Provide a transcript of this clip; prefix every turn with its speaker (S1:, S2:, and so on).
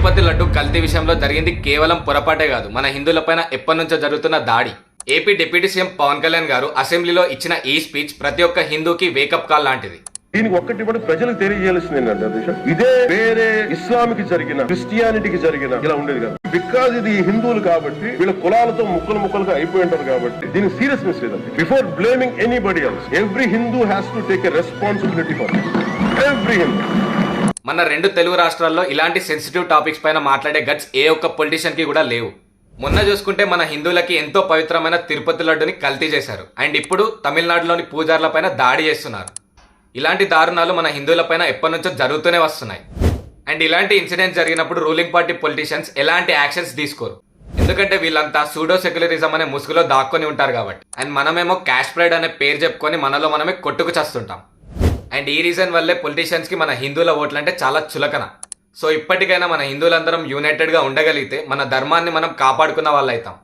S1: తిరుపతి లడ్డు కల్తీ విషయంలో జరిగింది కేవలం పొరపాటే కాదు, మన హిందువులపైన ఎప్పటి నుంచో జరుగుతున్న దాడి. AP deputy CM Pawan Kalyan గారు అసెంబ్లీలో ఇచ్చిన ఈ స్పీచ్ ప్రతి ఒక్క హిందూకి వేకప్ కాల్ లాంటిది.
S2: దీనికి ఒక్కటి కూడా ప్రజలకు తెలియజేయాల్సింది ఏంటంటే, ఇదే వేరే ఇస్లాంకి జరిగిన, క్రిస్టియానిటీకి జరిగిన ఇలా ఉండేది కాదు. బికాజ్ ఇది హిందువులు కాబట్టి వీళ్ళ కులాలతో ముక్కలుగా అయిపోయి ఉంటారు కాబట్టి దీనికి సీరియస్నెస్ లేదండి. Before blaming anybody else, every Hindu has to take a responsibility for every Hindu.
S1: మన రెండు తెలుగు రాష్ట్రాల్లో ఇలాంటి సెన్సిటివ్ టాపిక్స్ పైన మాట్లాడే గట్స్ ఏ ఒక్క పొలిటీషియన్ కి కూడా లేవు. మొన్న చూసుకుంటే మన హిందువులకి ఎంతో పవిత్రమైన తిరుపతి లడ్డుని కల్తీ చేశారు. అండ్ ఇప్పుడు తమిళనాడులోని పూజార్ల పైన దాడి చేస్తున్నారు. ఇలాంటి దారుణాలు మన హిందువులపైన ఎప్పటి నుంచో జరుగుతూనే వస్తున్నాయి. అండ్ ఇలాంటి ఇన్సిడెంట్స్ జరిగినప్పుడు రూలింగ్ పార్టీ పొలిటీషియన్స్ ఎలాంటి యాక్షన్స్ తీసుకోరు. ఎందుకంటే వీళ్ళంతా సూడో సెక్యులరిజం అనే ముసుగులో దాక్కొని ఉంటారు కాబట్టి. అండ్ మనమేమో క్యాష్ ప్రైడ్ అనే పేరు చెప్పుకొని మనలో మనమే కొట్టుకు చేస్తుంటాం. అండ్ ఈ రీజన్ వల్లే పొలిటీషియన్స్ కి మన హిందువుల ఓట్లు అంటే చాలా చులకన. సో ఇప్పటికైనా మన హిందువులందరం యునైటెడ్ గా ఉండగలిగితే మన ధర్మాన్ని మనం కాపాడుకున్న వాళ్ళు అవుతాం.